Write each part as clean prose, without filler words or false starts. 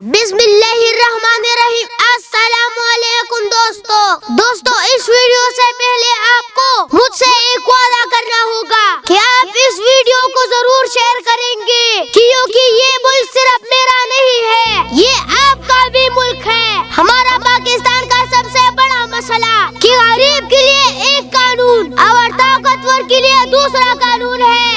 बिस्मिल्लाहिर्रहमानिर्रहीम। अस्सलामुअलैकुम दोस्तों, इस वीडियो से पहले आपको मुझसे एक वादा करना होगा कि आप इस वीडियो को जरूर शेयर करेंगे, क्योंकि ये मुल्क सिर्फ मेरा नहीं है, ये आपका भी मुल्क है। हमारा पाकिस्तान का सबसे बड़ा मसला कि गरीब के लिए एक कानून और ताकतवर के लिए दूसरा कानून है।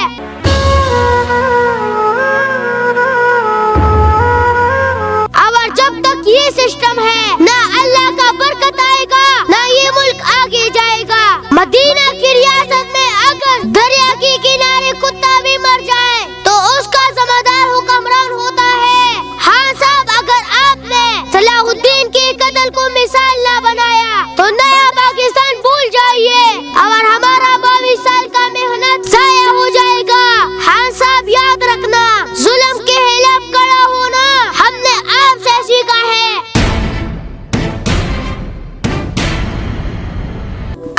ये सिस्टम है, ना अल्लाह का बरकत आएगा, ना ये मुल्क आगे जाएगा। मदीना की रियासत में अगर दरिया के किनारे कुत्ता भी मर जाए तो उसका ज़िम्मेदार हुक्मरान होता है। हाँ साहब, अगर आपने सलाहुद्दीन के कत्ल को मिसाल ना बनाया तो नया पाकिस्तान भूल जाइए और हमारा 22 साल का मेहनत जाया हो जाएगा। हाँ साहब, याद रखना, जुल्म के खिलाफ खड़ा होना हमने आपसे सीखा है।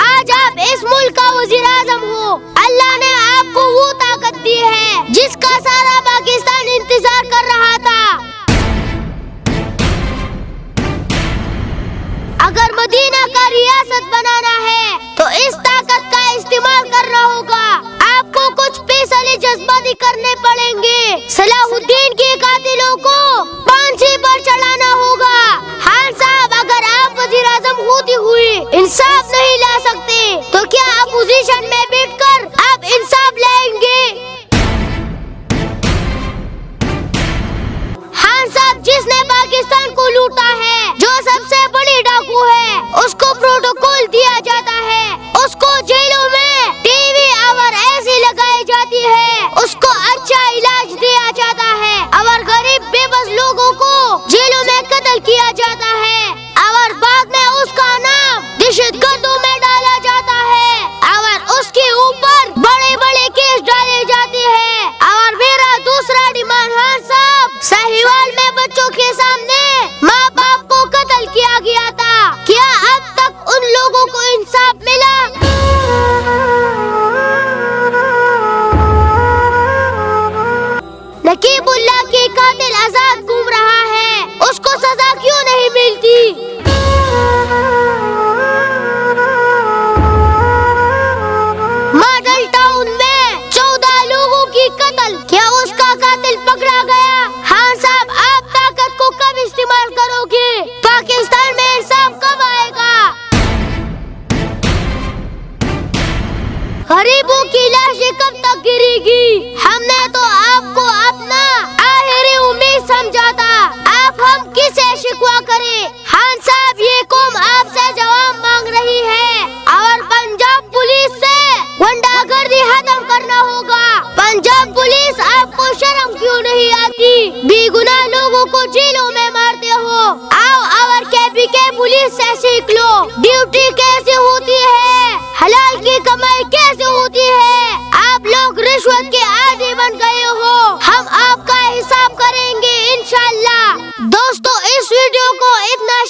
आज आप इस मुल्क का वजीर आजम हो। अल्लाह ने आपको वो ताकत दी है जिसका सारा पाकिस्तान इंतजार कर रहा था। अगर मदीना का रियासत बनाना है तो इस ताकत का इस्तेमाल करना होगा। आपको कुछ फैसले जज्बाती करने पड़ेंगे। सलाहुद्दीन के कातिलों को फांसी पर चढ़ाना होगा। हाँ साहब, अगर आप वजीर आजम होते हुए इंसाफ नहीं ला सकते तो क्या अपोजिशन में बैठकर आप इंसाफ लाएंगे? हाँ साहब, जिसने पाकिस्तान को लूटा है, जो सबसे बड़ी डाकू है, उसको प्रोटोकॉल दिया जाता है, उसको जेलों में टीवी और एसी लगाई जाती है, उसको अच्छा इलाज दिया जाता है और गरीब बेबस लोगों को जेलों में कत्ल किया जाता है और बाद में उसका नाम दहशतगर्दों में डाला जाता है और उसके ऊपर बड़े बड़े केस डाले जाते हैं। और मेरा दूसरा डिमांड, हाँ साहब, साहिवाल में बच्चों के सामने माँ बाप को कत्ल किया गया था, क्या अब तक उन लोगों को इंसाफ मिला? नकीबुल्लाह के कातिल आजाद घूम रहा है, उसको सजा क्यों नहीं मिलती? मॉडल टाउन में 14 लोगों की कत्ल, क्या उसका कातिल पकड़ा गया? हाँ साहब, आप ताकत को कब इस्तेमाल करोगे? पाकिस्तान में इंसाफ कब आएगा? गरीबों की लाशें कब तक गिरेगी? हमने तो आपको अपना आखिरी उम्मीद समझा था, आप हम किसे शिकवा करें? हाँ साहब, ये कौम आपसे जवाब मांग रही है और पंजाब पुलिस से गुंडागर्दी खत्म करना होगा। पंजाब पुलिस, आपको शर्म क्यों नहीं आती? बेगुनाह लोगों को जेलों में मारते हो। आओ और के पुलिस से सीख लो, ड्यूटी कैसे होती है, हलाल की कमाई कैसे होती